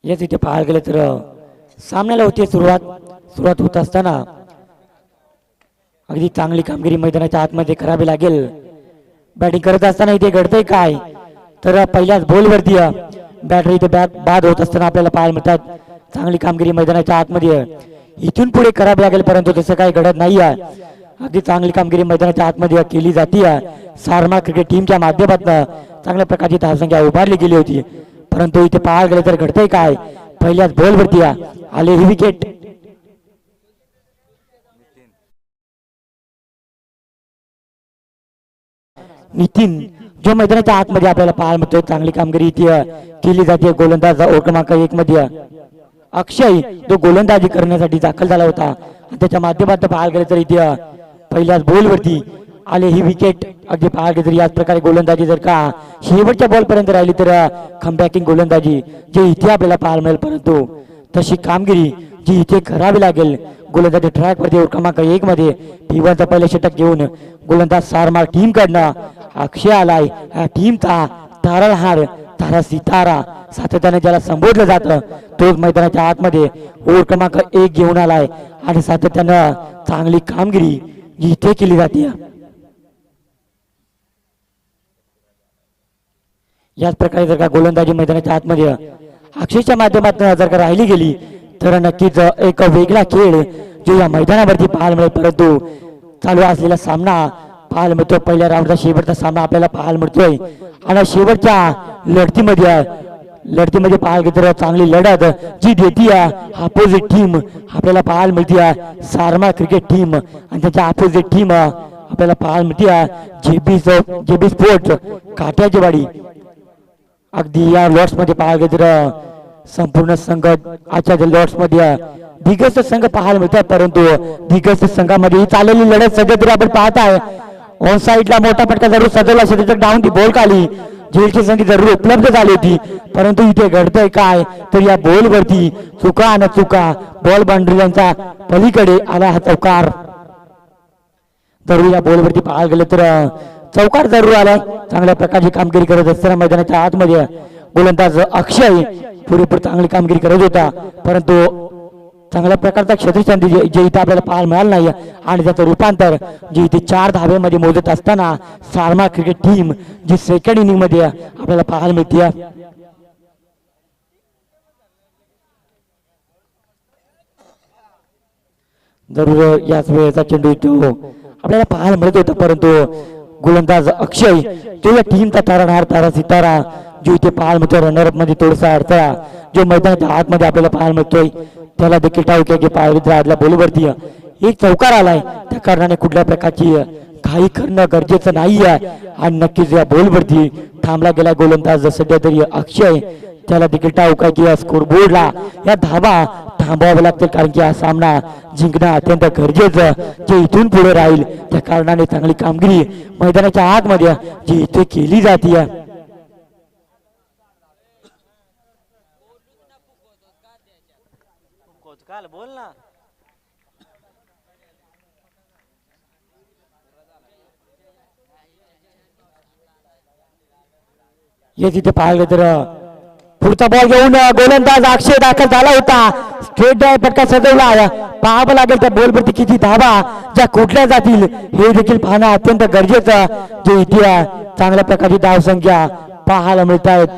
याच इथे पाहायला गेलं तर सामन्याला होती सुरुवात होत असताना अगदी चांगली कामगिरी मैदानाच्या आतमध्ये करावी लागेल. बॅटिंग करत असताना इथे घडतंय काय तर पहिल्याच बॉलवरती बॅटर इथे बाद होत असताना आपल्याला पाहायला मिळतात. चांगली कामगिरी मैदानाच्या आतमध्ये इथून पुढे करावी लागेल, परंतु तसं काही घडत नाही आहे. अगदी चांगली कामगिरी मैदानाच्या आतमध्ये केली जाते. सारमा क्रिकेट टीमच्या माध्यमातून चांगल्या प्रकारची धावसंख्या उभारली गेली होती, परंतु इथे पाहायला गेलं तर घडतंय काय पहिल्याच बॉलवरती आले ही विकेट. नितीन जो मैदानाच्या आतमध्ये आपल्याला पाहायला मिळतोय, चांगली कामगिरी इथे केली जाते. गोलंदाज ओव्हर क्रमांक 1 मध्ये अक्षय जो गोलंदाजी करण्यासाठी दाखल झाला होता, त्याच्या माध्यमातून पाहायला गेलं तर इथे पहिल्याच बॉलवरती आले ही विकेट. अगदी पाहायला गेलं तर याच प्रकारे गोलंदाजी जर का शेवटच्या बॉल पर्यंत राहिली तर कमबॅकिंग गोलंदाजी जे इथे आपल्याला पाहायला मिळेल, परंतु तशी कामगिरी जी इथे करावी लागेल. गोलंदाजी ट्रॅक वरती ओव्हर क्रमांक 1 मध्ये P1चा पहिलं षटक घेऊन गोलंदाज सारमा टीम कडनं अक्षय आलाय. या टीमचा तारळहार तारा सितारा सातत्याने ज्याला संबोधलं जातं तोच मैदानाच्या आतमध्ये ओव्हर क्रमांक 1 घेऊन आलाय आणि सातत्यानं चांगली कामगिरी जी इथे केली जाते. याच प्रकारे जर का गोलंदाजी मैदानाच्या आतमध्ये अक्षयच्या माध्यमातून जर का राहिली गेली तर नक्कीच एक वेगळा खेळ जो या मैदानावरती पाहायला मिळेल. परंतु चालू असलेला सामना पाहायला मिळतो, पहिल्या राऊंडचा शेवटचा सामना आपल्याला पाहायला मिळतोय आणि शेवटच्या लढतीमध्ये पाहायला गेलं तर चांगली लढत जी देती अपोजिट टीम आपल्याला पाहायला मिळते. सारमा क्रिकेट टीम आणि त्याच्या अपोजिट टीम आपल्याला पाहायला मिळते जेबी स्पोर्ट्स काट्याची वाडी. अगदी या लॉट्स मध्ये पाहायला गेलं तर संपूर्ण संघ आजच्या लॉट्स मध्ये दिग्गज संघ पाहायला मिळतात, परंतु दिग्गज संघामध्ये चाललेली लढत सध्या तरी आपण पाहताय. ऑन साईडला मोठा फटका जरूर सजवला असेल तर डाऊन ती बॉल खाली झेलची संधी जरूर उपलब्ध झाली होती, परंतु इथे घडतंय काय तर या बॉलवरती चुका न चुका बॉल बाउंड्रीच्या पलीकडे आला हा चौकार. जरूर या बॉलवरती पाहायला गेलं तर चौकार जरूर आलाय. चांगल्या प्रकारची कामगिरी करत असताना मैदानाच्या आतमध्ये गोलंदाज अक्षय पुरेपूर चांगली कामगिरी करत होता, परंतु चांगल्या प्रकारचा क्षेत्रसंधी जे इथे आपल्याला पाहायला मिळालं नाही आणि त्याचं रूपांतर जे इथे 4 धाब्यामध्ये मोजत असताना सारमा क्रिकेट टीम जी सेकंड इनिंग मध्ये आपल्याला पाहायला मिळते. जरूर याच वेळेचा चेंडू आपल्याला पाहायला मिळत होता, परंतु गोलंदाज अक्षय जो या टीमचा तारणहार तारा सितारा जो इथे पाहायला मिळतो रनरअप मध्ये थोडासा अडथळा जो मैदानाच्या आतमध्ये आपल्याला पाहायला मिळतोय त्याला देखील टाळू की पाहायला आदल्या बॉलवरती एक चौकार आलाय. त्या कारणाने कुठल्या प्रकारची घाई करणं गरजेचं नाही आहे आणि नक्कीच या बॉलवरती थांबला गेला गोलंदाज सध्या तरी अक्षय त्याला देखील टाळू की स्कोर बोर्डला या धावा थांबवावं लागतील, कारण की हा सामना जिंकणं अत्यंत गरजेचं जे इथून पुढे राहील. त्या कारणाने चांगली कामगिरी मैदानाच्या आतमध्ये जी इथे केली जाते. बोल ना ये तिथे पाहिलं तर पुढचा बॉल घेऊन गोलंदाज अक्षय दाखल झाला होता. स्ट्रेट ड्राइव्ह फटका सजवला. पाहावं लागेल त्या बॉलवरती किती धावा ज्या कुठल्या जातील हे देखील पाहणं अत्यंत गरजेचं जे इथे चांगल्या प्रकारची धावसंख्या पाहायला मिळत आहेत.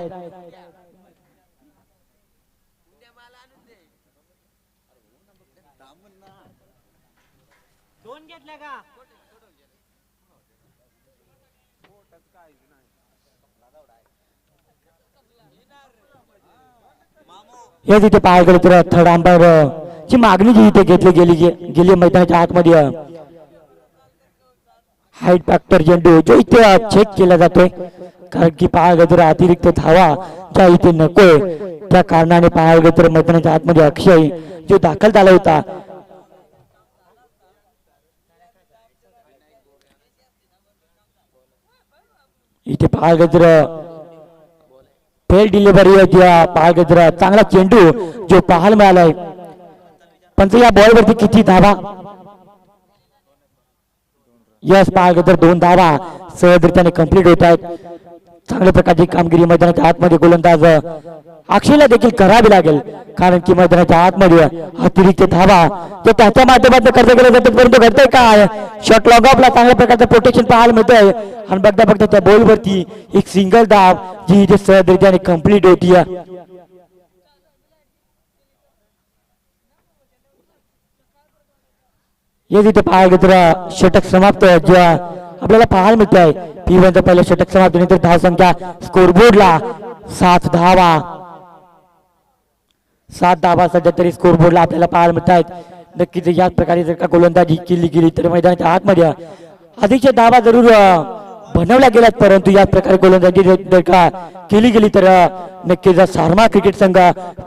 या तिथे पाहायला गेलं तर थर्ड अंपायर ची मागणी जी इथे घेतली गेली मैदानाच्या आतमध्ये हाईट फॅक्टर चेंडू जो इथे चेक केला जातोय, कारण की पाहायला गेलं तर अतिरिक्त धावा ज्या इथे नकोय त्या कारणाने पाहायला गेलं तर मैदानाच्या आतमध्ये अक्षय जो दाखल झाला होता इथे पाहायला गेलं तर फेल डिलिव्हरी पाहायला गेलं तर चांगला चेंडू जो पाहायला मिळालाय, पण या बॉलवरती किती धावा यस पाहायला गेलं तर 2 धावा सहजरित्याने कंप्लीट होत आहेत. चांगल्या प्रकारची कामगिरी मैदानाच्या आतमध्ये गोलंदाज अक्षयला देखील करावी लागेल, कारण की मैदानाच्या आतमध्ये अतिरिक्त धावा जे त्याच्या माध्यमातून खर्च केले जातात, परंतु घडतंय काय शॉट लॉग ऑफला चांगल्या प्रकारचं प्रोटेक्शन पाहायला मिळतंय आणि बघता बघता त्या बॉलवरती एक सिंगल धाव जी इथे सहजरित्याने कंप्लीट होती. हे तिथे पाहायला तर षटक समाप्त ज्या आपल्याला पाहायला मिळत आहे. P1 पहिलं षटक समाप्त नंतर धाव संख्या स्कोरबोर्डला 7 धावा, 7 धावा सध्या तरी स्कोरबोर्डला आपल्याला पाहायला मिळत आहेत. नक्कीच याच प्रकारे जर का गोलंदाजी केली गेली तर मैदानाच्या आतमध्ये अधिकच्या धावा जरूर बनवल्या गेल्यात, परंतु याच प्रकारे गोलंदाजी जर का केली गेली तर नक्कीच सारमा क्रिकेट संघ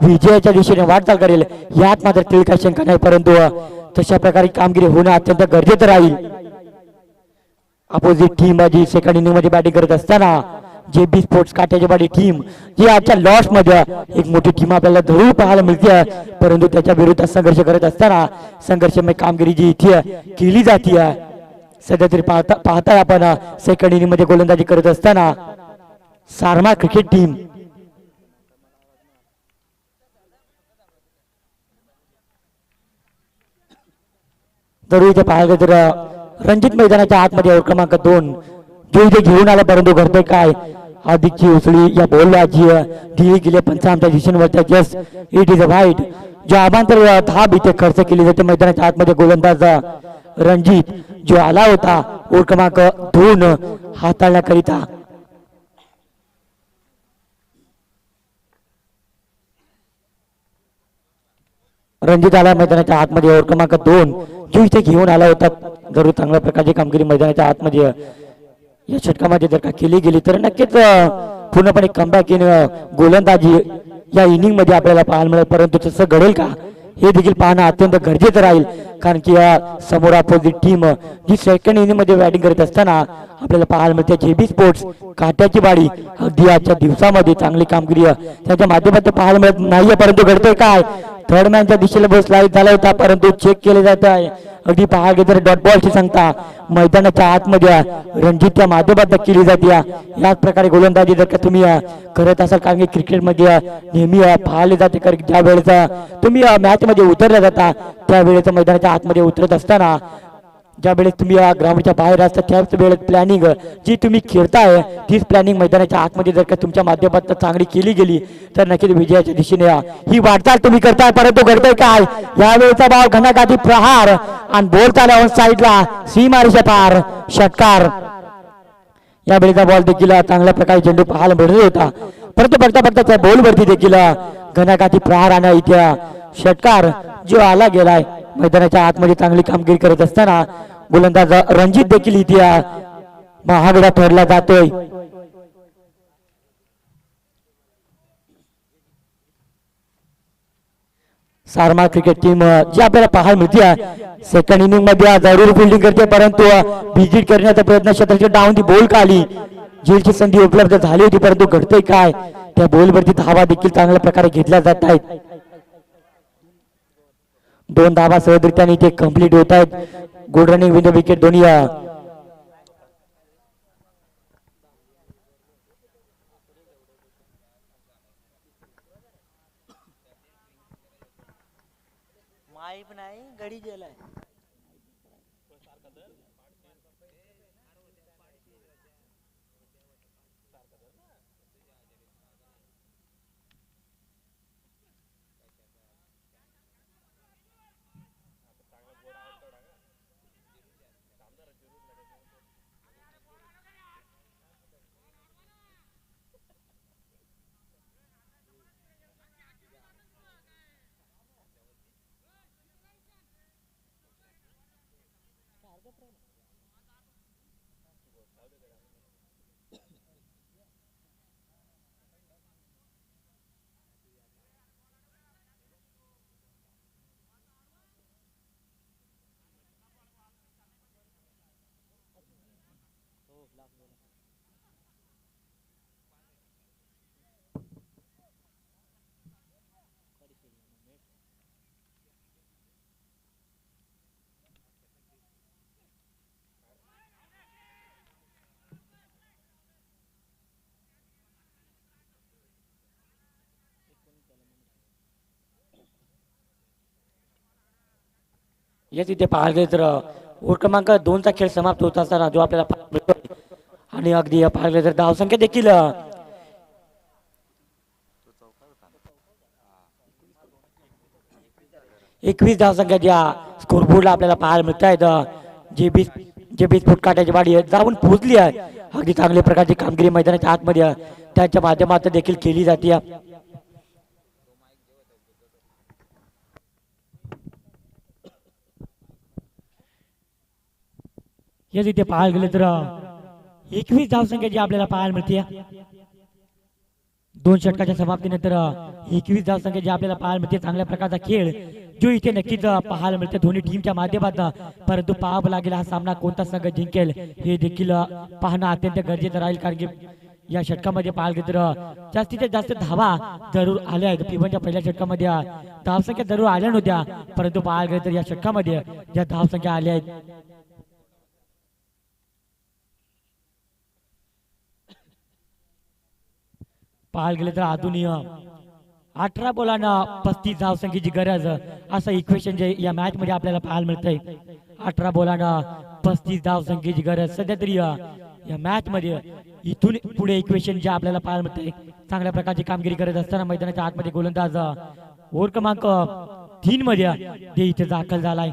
विजयाच्या दिशेने वाटचाल करेल यात मात्र तिळ काही शंका नाही, परंतु तशा प्रकारे कामगिरी होणं अत्यंत गरजेचं राहील. अपोजिट टीम जी सेकंड इनिंग मध्ये बॅटिंग करत असताना JB स्पोर्ट्स काट्याची बाडी टीम जी आजच्या लॉस मध्ये एक मोठी टीम आपल्याला जरूर पाहायला मिळते, परंतु त्याच्या विरुद्ध संघर्ष करत असताना संघर्षमय कामगिरी जी इथे केली जाते. सध्या तरी पाहताय आपण सेकंड इनिंग मध्ये गोलंदाजी करत असताना सारमा क्रिकेट टीम जरूर इथे पाहायला तर रणजित मैदानाच्या आतमध्ये ओव्हर क्रमांक 2 जो इथे घेऊन आला, परंतु घडते काय अधिकची उसळी या बॉलला जी दिली गेली पंचांच्या दिशेवर जस्ट इट इज अ वाईट जो अमांतर धाब इथे खर्च केली जाते. मैदानाच्या आतमध्ये गोलंदाज रणजित जो आला होता ओव्हर क्रमांक 2 हाताळण्याकरिता. रणजित आला मैदानाच्या आतमध्ये ओव्हर क्रमांक 2 जो इथे घेऊन आला होता. जरूर चांगल्या प्रकारची कामगिरी मैदानाच्या आतमध्ये या षटकामध्ये जर का केली गेली तर नक्कीच पूर्णपणे कमबॅक इन गोलंदाजी या इनिंग मध्ये आपल्याला पाहायला मिळेल, परंतु तसं घडेल का हे देखील पाहणं अत्यंत गरजेचं राहील, कारण की या समोर अपोजिट टीम जी सेकंड इनिंग मध्ये बॅटिंग करत असताना आपल्याला पाहायला मिळते JB स्पोर्ट्स काट्याची बाडी अगदी आजच्या दिवसामध्ये चांगली कामगिरी त्याच्या माध्यमातून पाहायला मिळत नाहीये, परंतु घडतंय काय थर्ड मॅनच्या दिशेला बस स्लाइड झाला होता, परंतु चेक केले जात आहे. अगदी पाहायला तर डॉट बॉलची सांगता मैदानाच्या आतमध्ये रणजितच्या माध्यमातून केली जाते. याच प्रकारे गोलंदाजी जर का तुम्ही करत असाल, कारण की क्रिकेटमध्ये नेहमी पाहिले जाते कारण ज्या वेळेचा तुम्ही मॅच मध्ये उतरल्या जाता त्यावेळेस मैदानाच्या आतमध्ये उतरत असताना ज्या वेळेस तुम्ही ग्राउंडच्या बाहेर असता त्याच वेळेस प्लॅनिंग जी तुम्ही खेळताय तीच प्लॅनिंग मैदानाच्या आतमध्ये जर का तुमच्या माध्यमातून चांगली केली गेली तर नक्कीच विजयाच्या दिशेने ही वाटचाल तुम्ही करताय, परंतु घडतंय काय यावेळेचा भाव घणाघाती प्रहार आणि बॉल चालवून साईडला सीमारेषा पार षटकार. यावेळेचा बॉल देखील चांगल्या प्रकारे चेंडू पाहायला मिळत होता, परंतु बघता बघता त्या बॉलवरती देखील घणाघाती प्रहार आणि इथे षटकार जो आला गेलाय. मैदानाच्या आतमध्ये चांगली कामगिरी करत असताना गोलंदाज रणजित देखील इथे महागडा ठरला जातोय. सारमा क्रिकेट टीम जी आपल्याला पाहायला मिळते सेकंड इनिंग मध्ये जरूर फिल्डिंग करते, परंतु विजिट करण्याचा प्रयत्न क्षेत्राची डाऊन ती बॉल का आली झेलची संधी उपलब्ध झाली होती, परंतु घडतंय काय त्या बॉलवरती धावा देखील चांगल्या प्रकारे घेतल्या जात आहेत. 2 धावा सहजरित्याने इथे कंप्लीट होत आहेत. Good running with the wicket दोन्ही नाही गडी गेलाय. याच इथे पाहायला गेलं तर ओव्हर क्रमांक 2चा खेळ समाप्त होत असताना जो आपल्याला पाहायला मिळतोय आणि अगदी पाहायला गेलं तर धावसंख्या देखील 21 धावसंख्या ज्या स्कोरबोर्डला आपल्याला पाहायला मिळत आहेत जे बी स्फोट काट्याची वाडी जाऊन पोहोचली आहे अगदी चांगल्या प्रकारची कामगिरी मैदानाच्या आतमध्ये त्यांच्या माध्यमातून देखील केली जाते. हेच इथे पाहायला गेलं तर 21 धावसंख्या जी आपल्याला पाहायला मिळते 2 षटकाच्या समाप्तीनंतर 21 धावसंख्या जी आपल्याला पाहायला मिळते चांगल्या प्रकारचा खेळ जो इथे नक्कीच पाहायला मिळते दोन्ही टीमच्या माध्यमातून. परंतु पाहावं लागेल हा सामना कोणता संघ जिंकेल हे देखील पाहणं अत्यंत गरजेचं राहील कारण की या षटकामध्ये पाहायला गेलं तर जास्तीत जास्त धावा जरूर आल्या आहेत. पिवनच्या पहिल्या षटकामध्ये धावसंख्या जरूर आल्या नव्हत्या परंतु पाहायला गेलं तर या षटकामध्ये ज्या धावसंख्या आल्या आहेत पाहायला गेलं तर आधुनिक 18 बोलांना 35 धावसंख्येची गरज असं इक्वेशन जे या मॅच मध्ये आपल्याला पाहायला मिळतंय. 18 बोलांना 35 धावसंख्येची गरज सध्या तरी या मॅच मध्ये इथून पुढे इक्वेशन जे आपल्याला पाहायला मिळतंय चांगल्या प्रकारची कामगिरी करत असताना मैदानाच्या आतमध्ये गोलंदाज ओव्हर क्रमांक 3 मध्ये ते इथे दाखल झालाय.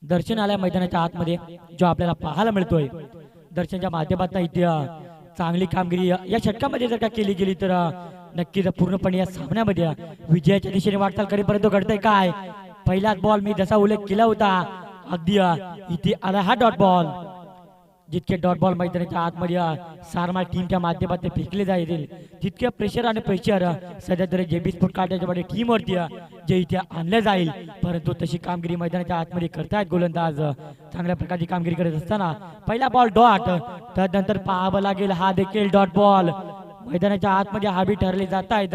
दर्शन आल्या मैदानाच्या आतमध्ये जो आपल्याला पाहायला मिळतोय दर्शनच्या माध्यमातून इथे चांगली कामगिरी या षटकामध्ये जर का केली गेली तर नक्कीच पूर्णपणे या सामन्यामध्ये विजयाच्या दिशेने वाटचाल करेपर्यंत घडतंय काय. पहिलाच बॉल मी जसा उल्लेख केला होता अगदी इथे आला हा डॉट बॉल. जितके डॉट बॉल मैदानाच्या आतमध्ये सारमाळ टीमच्या माध्यमातून फेकले जाईल तितके प्रेशर आणि प्रेशर सध्या तरी जेबी स्पोर्ट काढण्याच्या टीम वरती जे इथे आणलं जाईल परंतु तशी कामगिरी मैदानाच्या आतमध्ये करतायत गोलंदाज. चांगल्या प्रकारची कामगिरी करत असताना पहिला बॉल डॉट त्यानंतर पाहावं लागेल हा देखील डॉट बॉल मैदानाच्या आतमध्ये हाबी ठरले जात आहेत.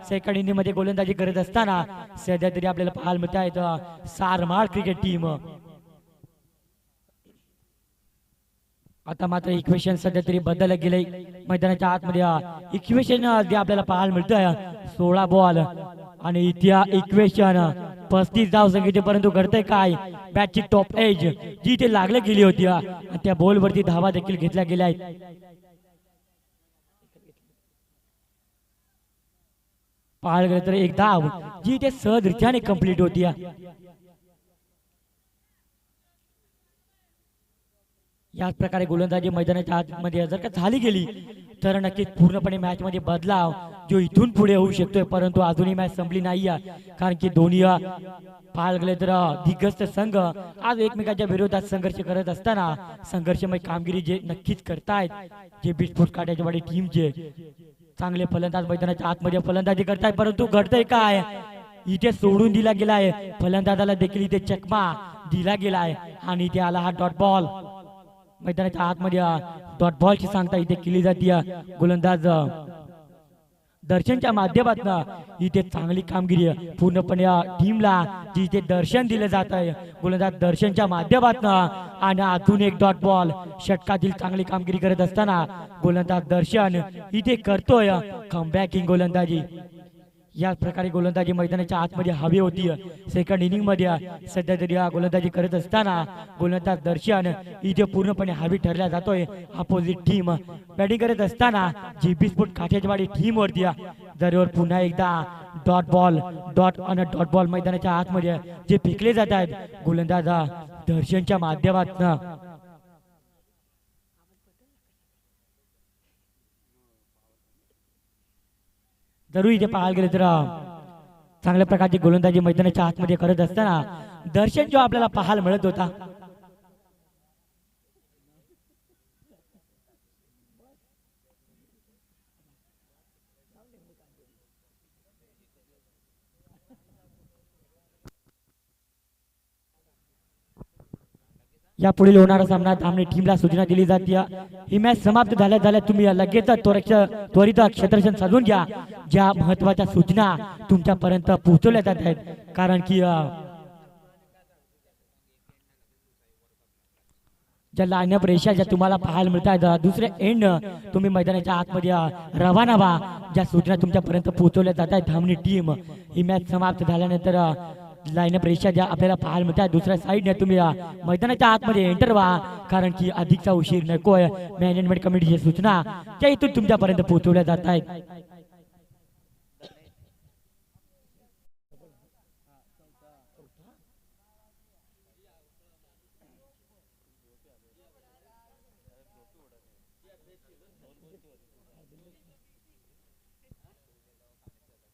सेकंड इनिंग मध्ये गोलंदाजी करत असताना सध्या तरी आपल्याला पाहायला मिळत आहेत सारमाळ क्रिकेट टीम. आता मात्र इक्वेशन सध्या तरी बदललं गेलंय मैदानाच्या आतमध्ये इक्वेशन जे आपल्याला पाहायला मिळतंय 16 बॉल आणि इथे इक्वेशन 35 धावसंख्येचे परंतु घडतंय काय बॅटची टॉप एज जी इथे लागली गेली होती आणि त्या बॉल वरती धावा देखील घेतल्या गेल्या आहेत. पाहायला गेलं तर एक धाव जी इथे सहजरित्याने कंप्लीट होती. याच प्रकारे गोलंदाजी मैदानाच्या आतमध्ये जर का झाली गेली तर नक्कीच पूर्णपणे मॅच मध्ये बदलाव जो इथून पुढे होऊ शकतोय परंतु अजूनही मॅच संपली नाही कारण की दोन्ही पाहायला गेले तर दिग्गज संघ आज एकमेकांच्या विरोधात संघर्ष करत असताना संघर्षमय कामगिरी जे नक्कीच करतायत जे बिस्फोट काढायच्या वाडी टीम जे चांगले फलंदाज मैदानाच्या आतमध्ये फलंदाजी करतायत परंतु घडतंय काय इथे सोडून दिला गेलाय फलंदाजाला देखील इथे चकमा दिला गेलाय आणि इथे आला हा डॉट बॉल. मैदानाच्या आतमध्ये डॉट बॉलची सांगता इथे केली जाते. गोलंदाज दर्शनच्या माध्यमातून इथे चांगली कामगिरी पूर्णपणे टीमला जी इथे दर्शन दिलं जात आहे गोलंदाज दर्शनच्या माध्यमातून आणि आतून एक डॉट बॉल षटकातील चांगली कामगिरी करत असताना गोलंदाज दर्शन इथे करतोय कमबॅकिंग गोलंदाजी. या प्रकारे गोलंदाजी मैदानाच्या आतमध्ये हवी होती. सेकंड इनिंग मध्ये सध्या तरी गोलंदाजी करत असताना गोलंदाज दर्शन इथे पूर्णपणे हवी ठरला जातोय. अपोजिट टीम बॅटिंग करत असताना जेबी स्पोर्ट काठियावाडी टीम वरती जरीवर पुन्हा एकदा डॉट बॉल डॉट आणि डॉट बॉल मैदानाच्या आतमध्ये जे फेकले जात आहेत गोलंदाज दर्शनच्या माध्यमातून. जरूर इथे पाहायला गेले तर चांगल्या प्रकारची गोलंदाजी मैदानाच्या आतमध्ये करत असताना दर्शन जो आपल्याला पाहायला मिळत होता या पुढील होणारा सामना थांबणे टीमला सूचना दिली जाते. ही मॅच समाप्त झाल्या तुम्ही लगेच त्वरित क्षेत्ररक्षण साधून घ्या. ज्या महत्वाच्या सूचना तुमच्यापर्यंत पोहोचवल्या जात आहेत कारण की ज्या लाईनअप रेषा ज्या तुम्हाला पाहायला मिळत आहेत दुसऱ्या एंड तुम्ही मैदानाच्या आतमध्ये रवाना व्हा. ज्या सूचना तुमच्यापर्यंत पोहोचवल्या जात आहेत धामणी टीम ही मॅच समाप्त झाल्यानंतर लाईनअप रेषा ज्या आपल्याला पाहायला मिळतात दुसऱ्या साईडने तुम्ही मैदानाच्या आतमध्ये एंटर व्हा, कारण की अधिकचा उशीर नकोय. मॅनेजमेंट कमिटीची सूचना त्या इथून तुमच्यापर्यंत पोहोचवल्या जात आहेत.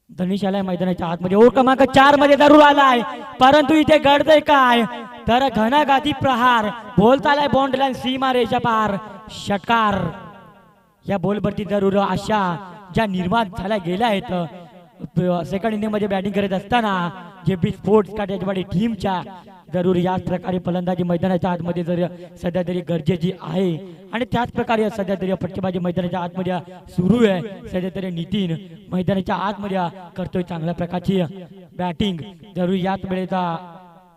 धनुष्याला मैदानाच्या आतमध्ये ओव्हर क्रमांक 4 मध्ये जरूर आलाय, परंतु इथे घडतंय काय तर घणाघाती प्रहार बोलतालाय बॉन्ड लाईन सीमा रेषा पार षटकार. या बॉलवरती जरूर अशा ज्या निर्माण झाल्या गेल्या आहेत सेकंड इनिंग मध्ये बॅटिंग करत असताना जेबी स्पोर्ट्स काटेवाडी टीमच्या जरूर याच प्रकारे फलंदाजी मैदानाच्या आतमध्ये जर सध्या तरी गरजेची आहे आणि त्याच प्रकारे सध्या तरी फटकेबाजी मैदानाच्या आतमध्ये सुरू आहे. सध्या तरी नितीन मैदानाच्या आतमध्ये करतोय चांगल्या प्रकारची बॅटिंग. जरूर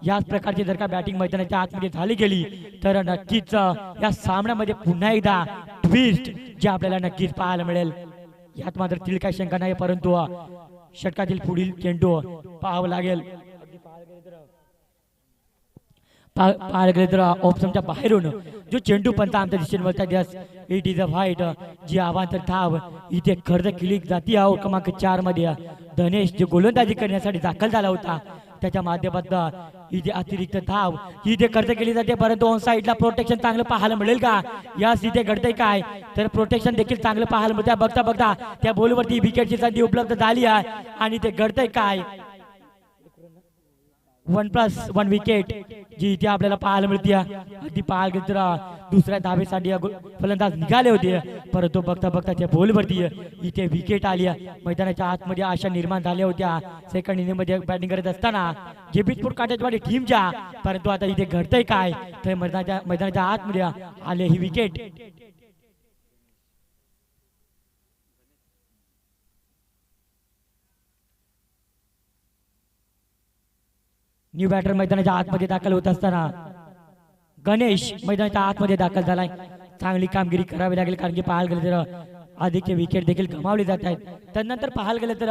याच प्रकारची जर का बॅटिंग मैदानाच्या आतमध्ये झाली गेली तर नक्कीच या सामन्यामध्ये पुन्हा एकदा ट्विस्ट जे आपल्याला नक्कीच पाहायला मिळेल. यात मात्र तिल काही शंका नाही, परंतु षटकातील पुढील चेंडू पाहावं लागेल. पाहायला गेले तर ऑप्शनच्या बाहेरून जो चेंडू पंत आमच्या दिशेने बोलतात इट इज अ व्हाईट जी आव्हान धाव इथे खर्च केली जाती. क्रमांक 4 मध्ये धनेश जे गोलंदाजी करण्यासाठी दाखल झाला होता त्याच्या माध्यमातून इथे अतिरिक्त धाव इथे खर्च केली जाते, परंतु ऑन साईडला प्रोटेक्शन चांगलं पाहायला मिळेल का. यास इथे घडतंय काय तर प्रोटेक्शन देखील चांगलं पाहायला मिळतं. बघता बघता त्या बॉलवरती विकेटची संधी उपलब्ध झाली आहे आणि ते घडतंय काय 1+1 विकेट जी इथे आपल्याला पाहायला मिळते. अगदी पाहायला गेलं तर दुसऱ्या धावेसाठी फलंदाज निघाले होते, परंतु बघता बघता त्या बॉलवरती इथे विकेट आली. मैदानाच्या आतमध्ये आशा निर्माण झाल्या होत्या सेकंड इनिंग मध्ये बॅटिंग करत असताना जेबीसपूर काटेवाडी टीमच्या, परंतु आता इथे घडतंय काय तर मैदानाच्या आतमध्ये आले ही विकेट. न्यू बॅटर मैदानाच्या आतमध्ये दाखल होत असताना गणेश मैदानाच्या आतमध्ये दाखल झालाय. चांगली कामगिरी करावी लागेल, कारण की पाहायला गेलं तर अधिकचे विकेट देखील गमावले जात आहेत. त्यानंतर पाहायला गेलं तर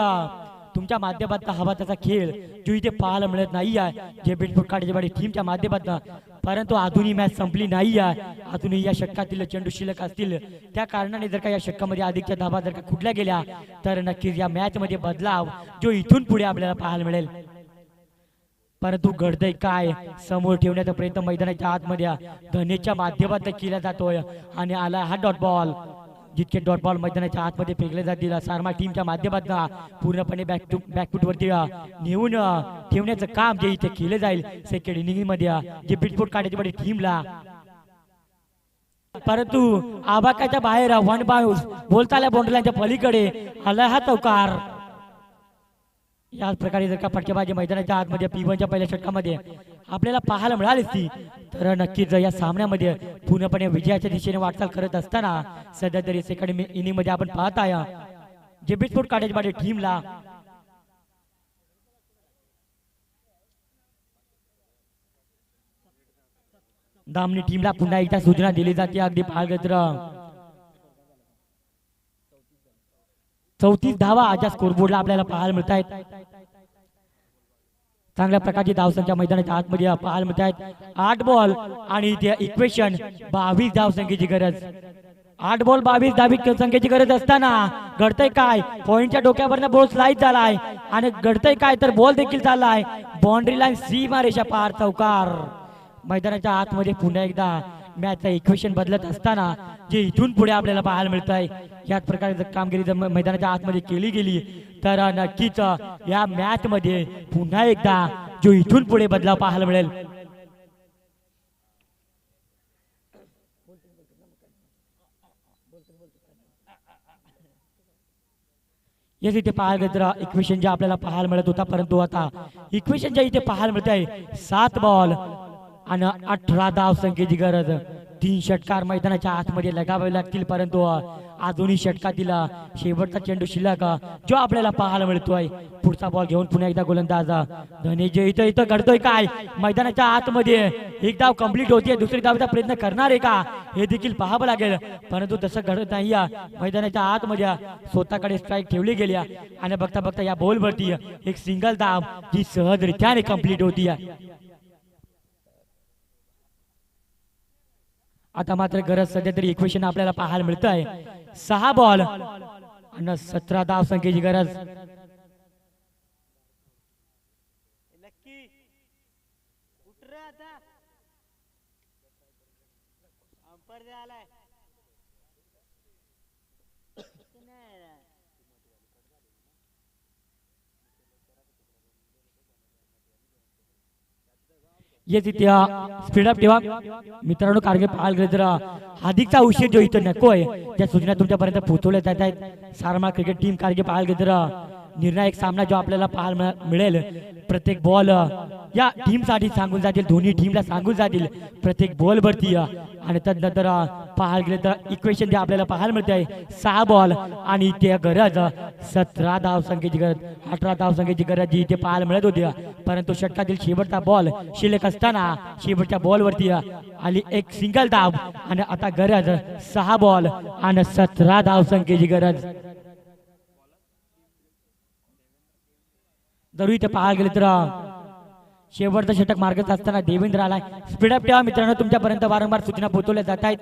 तुमच्या माध्यमातून हवा त्याचा खेळ जो इथे पाहायला मिळत नाही आहे जेबीसपूर काटेवाडी टीमच्या माध्यमातून, परंतु अजूनही मॅच संपली नाही आहे. अजूनही या षटकातील चेंडू शिल्लक असतील, त्या कारणाने जर का या षटकामध्ये अधिकच्या धावा जर का कुठल्या गेल्या तर नक्कीच या मॅच मध्ये बदलाव जो इथून पुढे आपल्याला पाहायला मिळेल. परंतु घडतंय काय समोर ठेवण्याचा प्रयत्न मैदानाच्या आतमध्ये धनेच्या माध्यमातून केला जातोय आणि आला हा डॉट बॉल. जितके डॉट बॉल मैदानाच्या आतमध्ये फेकले जातील सारमा टीमच्या माध्यमातून पूर्णपणे बॅकफूट वरती नेऊन ठेवण्याचं काम जे इथे केलं जाईल सेकंड इनिंग मध्ये जे बिटफूट काढायची टीमला. परंतु आबाकाच्या बाहेर 1 बाउंस बोलताल्या बाउंड्रीच्या पलीकडे आला हा चौकार. याच प्रकारे जर का फटकेबाजी मैदानाच्या आतमध्ये P1च्या पहिल्या षटकामध्ये आपल्याला पाहायला मिळाली असती तर नक्कीच या सामन्यामध्ये पूर्णपणे विजयाच्या दिशेने वाटचाल करत असताना सध्या तरी सेकंड इनिंग मध्ये आपण पाहत आहे जे बिटफूट काटेवाडी टीमला दामनी टीमला पुन्हा एकदा सूचना दिली जाते. अगदी पाहायला 34 धावा आजच्या स्कोरबोर्डला आपल्याला पाहायला मिळत आहेत. चांगल्या प्रकारची धावसंख्या मैदानाच्या आतमध्ये पाहायला मिळत आहेत. 8 बॉल आणि इथे इक्वेशन 22 धावसंख्येची गरज. 8 बॉल 22 धावसंख्येची गरज असताना घडतंय काय पॉइंटच्या डोक्यावरनं बॉल स्लाइड झालाय आणि घडतंय काय तर बॉल देखील चाललाय बाउंड्री लाईन सीमा रेषा पार चौकार. मैदानाच्या आतमध्ये पुन्हा एकदा मॅचचं इक्वेशन बदलत असताना जे इथून पुढे आपल्याला पाहायला मिळत आहे याच प्रकारे जर कामगिरी जर मैदानाच्या आतमध्ये केली गेली तर नक्कीच या मॅच मध्ये पुन्हा एकदा जो इथून पुढे बदलाव पाहायला मिळेल. येस इथे पाहायला गेलं तर इक्वेशन जे आपल्याला पाहायला मिळत होता, परंतु आता इक्वेशन जे इथे पाहायला मिळत आहे 7 बॉल आणि 18 धाव संख्येची गरज. 3 षटकार मैदानाच्या आतमध्ये लगावे लागतील, परंतु अजूनही षटकातील शेवटचा चेंडू शिल्लक जो आपल्याला पाहायला मिळतोय. पुढचा बॉल घेऊन पुन्हा एकदा गोलंदाज धनेजय इथं इथं घडतोय काय मैदानाच्या आतमध्ये. एक धाव कंप्लीट होतीये, दुसरी धावचा प्रयत्न करणार आहे का हे देखील पाहावं लागेल, परंतु तसं घडत नाही. मैदानाच्या आतमध्ये स्वतःकडे स्ट्राईक ठेवली गेली आणि बघता बघता या बॉलवरती एक सिंगल धाव जी सहजरित्याने कंप्लीट होती. आता मात्र गरज सध्या तरी इक्वेशन आपल्याला पाहायला मिळत आहे. 6 बॉल आणि 17 धाव संख्येची गरज. नक्की उठ रे आता. अंपर झालाय. येस इथे स्पीडअप ठेवा मित्रांनो, कारण की पाहायला गेलं तर अधिकचा उशीर जो इथं नकोय त्या सूचना तुमच्यापर्यंत पोहोचवल्या जात आहेत. सारमा क्रिकेट टीम कारण की पाहायला गेलं तर निर्णायक सामना जो आपल्याला पाहायला मिळेल. प्रत्येक बॉल या टीम साठी सांगून जातील, दोन्ही टीमला सांगून जातील प्रत्येक बॉल वरती. आणि त्यानंतर पाहायला गेलं तर इक्वेशन जे आपल्याला पाहायला मिळते आहे 6 बॉल आणि ते गरज 17 धाव संख्येची गरज, 18 धाव संख्येची गरज जी इथे पाहायला मिळत होती. परंतु षटकातील शेवटचा बॉल शिल्लक असताना शेवटच्या बॉल वरती आली एक सिंगल धाव आणि आता गरज 6 बॉल आणि 17 धाव संख्येची गरज. जरूर इथे पाहायला गेले तर शेवटचं षटक मार्गात असताना देवेंद्र आलाय. स्पीडअप ठेवा मित्रांनो, तुमच्यापर्यंत वारंवार सूचना पोहोचवल्या जात आहेत.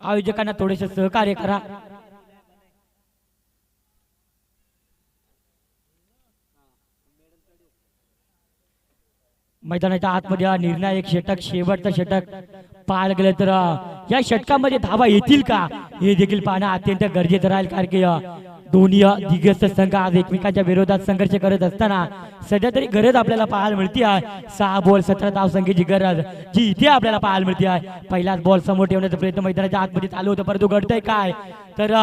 आयोजकांना थोडेसे सहकार्य करा. मैदानाच्या आतमध्ये निर्णायक षटक, शेवटचं षटक पाहायला गेलं तर या षटकामध्ये धावा येतील का हे देखील पाहणं अत्यंत गरजेचं राहील, कारण की दोन्ही दिग्गज संघ आज एकमेकांच्या विरोधात संघर्ष करत असताना सध्या तरी गरज आपल्याला पाहायला मिळते आहे 6 बॉल 17 धाव संख्येची गरज जी इथे आपल्याला पाहायला मिळते आहे. पहिलाच बॉल समोर ठेवण्याचा प्रयत्न मैदानाच्या आतमध्ये चालू होतं, परंतु घडतंय काय तर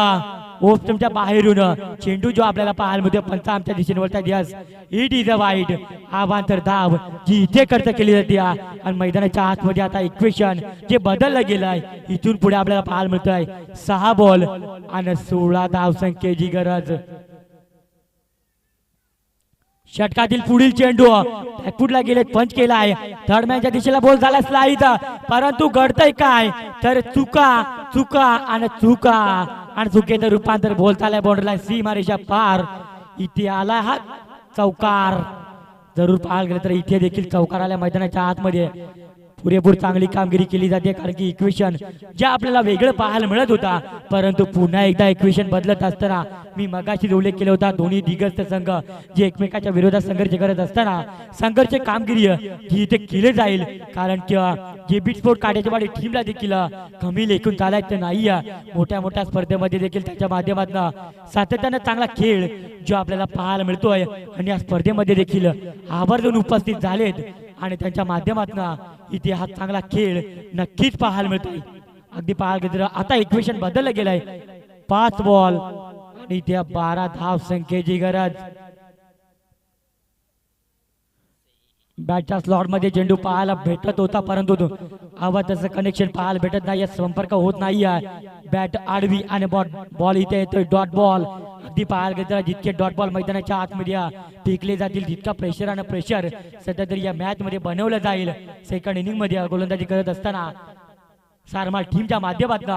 ओपच्या बाहेरून चेंडू जो आपल्याला पाहायला मिळतो पंच आमच्या दिशेने वळतात. यस इट इज अ वाईट आवांतर धाव जी इथे खर्च केली जाते आणि मैदानाच्या आतमध्ये आता इक्वेशन जे बदललं गेलं आहे. इथून पुढे आपल्याला पाहायला मिळत आहे 6 बॉल आणि 16 धाव संख्येची गरज. षटकातील पुढील चेंडू बॅकफुटला गेले, पंच केला आहे. थर्ड मॅनच्या दिशेला बॉल झाला स्लाइड, परंतु घडतंय काय तर चुका चुका आणि चुका आणि चुकीचं रूपांतर बॉल झालाय बॉर्डरला सीमारेषा पार. इथे आला हा चौकार. जरूर पाहायला गेलं तर इथे देखील चौकार आल्या मैदानाच्या आतमध्ये. पुरेपूर चांगली कामगिरी केली जाते, कारण की इक्वेशन जे आपल्याला वेगळं पाहायला मिळत होता, परंतु पुन्हा एकदा इक्वेशन बदलत असताना मी मगाशी उल्लेख केला होता दोन्ही दिग्गज संघ जे एकमेकाच्या विरोधात संघर्ष करत असताना संघर्ष कामगिरी जी इथे केली जाईल, कारण की जे बीट स्पोर्ट काढ्याच्या वाडी टीमला देखील कमी लेखून चालायचं नाही. मोठ्या मोठ्या स्पर्धेमध्ये देखील त्याच्या माध्यमातून सातत्याने चांगला खेळ जो आपल्याला पाहायला मिळतोय आणि या स्पर्धेमध्ये देखील आवर्जून उपस्थित झालेत आणि त्यांच्या माध्यमातून इथे हा चांगला खेळ नक्कीच पाहायला मिळतोय. अगदी पाहायला गेलं आता इक्वेशन बदललं गेलंय. 5 बॉल आणि इथे 12 धाव संख्येची गरज. बॅटच्या स्लॉट मध्ये चेंडू पाहायला भेटत होता, परंतु आवाजाचं कनेक्शन पाहायला भेटत नाही, संपर्क होत नाही. बॅट आडवी आणि बॉल इथे येतोय डॉट बॉल. अगदी पाहायला गेलं जितके डॉट बॉल मैदानाच्या आतमध्ये फेकले जातील तितका प्रेशर आणि प्रेशर सध्या तरी या मॅच मध्ये बनवलं जाईल. सेकंड इनिंग मध्ये गोलंदाजी करत असताना सारमा टीमच्या माध्यमातून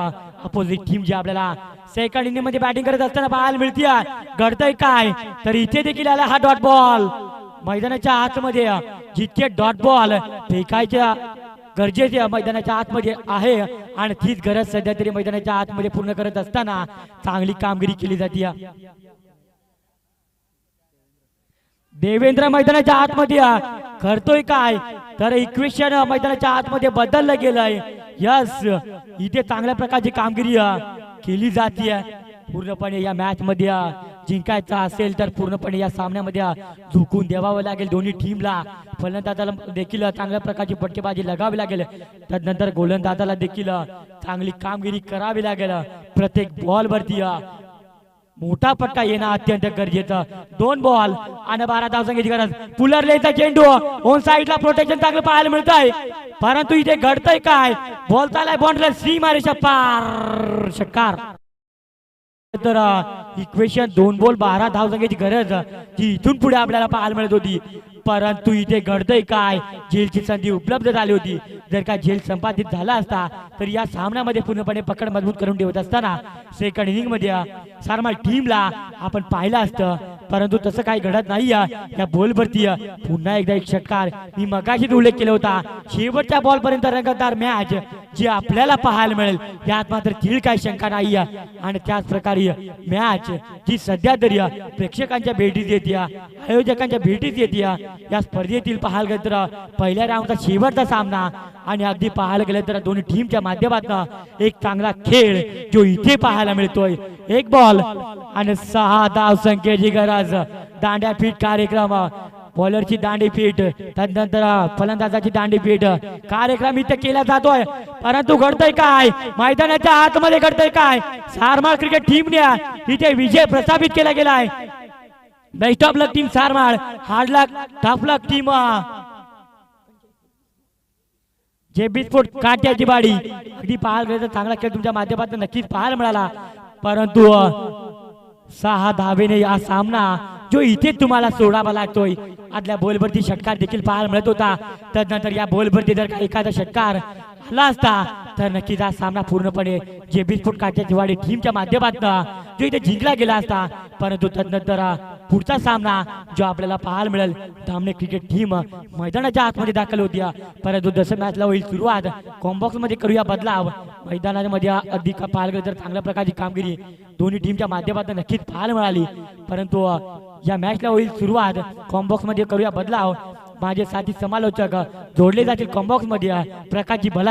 अपोजिट टीम जी आपल्याला सेकंड इनिंग मध्ये बॅटिंग करत असताना पाहायला मिळते. घडतंय काय तर इथे देखील आला हा डॉट बॉल. मैदानाच्या आतमध्ये जितके डॉट बॉल फेकायच्या गरजेचे मैदानाच्या आतमध्ये आहे आणि तीच गरज सध्या तरी मैदानाच्या आतमध्ये पूर्ण करत असताना चांगली कामगिरी केली जाते. देवेंद्र मैदानाच्या आतमध्ये करतोय काय तर इक्वेशन मैदानाच्या आतमध्ये बदललं गेलंय. यस इथे चांगल्या प्रकारची कामगिरी केली जाते. पूर्णपणे या मॅच मध्ये जिंकायचं असेल तर पूर्णपणे या सामन्यामध्ये झुकून द्यावं लागेल दोन्ही टीमला. फलंदाजाला देखील चांगल्या प्रकारची फटकेबाजी लगावी लागेल, त्यानंतर गोलंदाजाला देखील चांगली कामगिरी करावी लागेल. प्रत्येक बॉल वरती मोठा पट्टा येणं अत्यंत गरजेचं. 2 बॉल आणि 12 धावसंख्येची गरज. पुलरलेचा चेंडू ऑन साईडला प्रोटेक्शन चांगलं पाहायला मिळत आहे, परंतु इथे घडतंय काय? बॉल चालाय बाउंड्रीला सीमारेषा पार. षटकार. तर इक्वेशन 2 बॉल 12 धावसंख्येची गरज जी इथून पुढे आपल्याला पाहायला मिळत होती, परंतु इथे घडतंय काय? झेलची संधी उपलब्ध झाली होती. जर का झेल संपादित झाला असता तर या सामन्यामध्ये पूर्णपणे पकड मजबूत करून ठेवत असताना सेकंड इनिंग मध्ये सारमाल टीमला आपण पाहिलं असतं, परंतु तसं काही घडत नाही. या बॉलवरती पुन्हा एकदा एक षटकार. मी मगाशीच उल्लेख केला होता, शेवटच्या बॉल पर्यंत रंगतदार मॅच जी आपल्याला पाहायला मिळेल यात मात्र तीळ काही शंका नाही. आणि त्याच प्रकारे मॅच जी सध्या तरी प्रेक्षकांच्या भेटीत येते, आयोजकांच्या भेटीत येते, या स्पर्धेतील पाहायला गेलं तर पहिल्या राऊंडचा शेवटचा सामना आणि अगदी पाहायला गेलं तर दोन्ही टीमच्या माध्यमातून एक चांगला खेळ जो इथे पाहायला मिळतोय. 1 बॉल आणि 6 धावसंख्येची गरज. दांड्याफीट कार्यक्रम, बॉलरची दांडीफीट, त्यानंतर फलंदाजाची दांडीफीट कार्यक्रम इथे केला जातोय, परंतु घडतंय काय? मैदानाच्या आतमध्ये घडतंय काय? सारमाळ क्रिकेट टीमने इथे विजय प्रस्थापित केला गेलाय. बेस्ट ऑफ लक टीम सारमाळ, hard luck tough luck team JB sport काट्याची बाडी. अगदी पाहायला गेलं तर चांगला खेळ तुमच्या माध्यमातून नक्कीच पाहायला मिळाला, परंतु 6 धावेने हा सामना जो इथे तुम्हाला सोडावा लागतोय. आदल्या बॉलवरती षटकार देखील पाहायला मिळत होता, त्यानंतर या बॉलवरती जर एखादा षटकार आला असता तर नक्कीच हा सामना पूर्णपणे जेबी स्पोर्ट काट्याची वाडी टीमच्या माध्यमातून जो इथे जिंकला गेला असता. परंतु त्यानंतर पुढचा सामना जो आपल्याला पाहायला मिळेल, धामणे क्रिकेट टीम मैदानाच्या आतमध्ये दाखल होती, परंतु जसं मॅचला होईल सुरुवात कॉम्बॉक्स मध्ये करूया बदलाव. मैदानामध्ये अधिक पाहायला गेलं तर चांगल्या प्रकारची कामगिरी दोन्ही टीमच्या माध्यमातून नक्कीच पाहायला मिळाली, परंतु या मॅचला होईल सुरुवात कॉम्बॉक्स मध्ये करूया बदलाव. माझे साथी समालोचक जोडले जातील कॉम्बॉक्स मध्ये. प्रकाशजी भला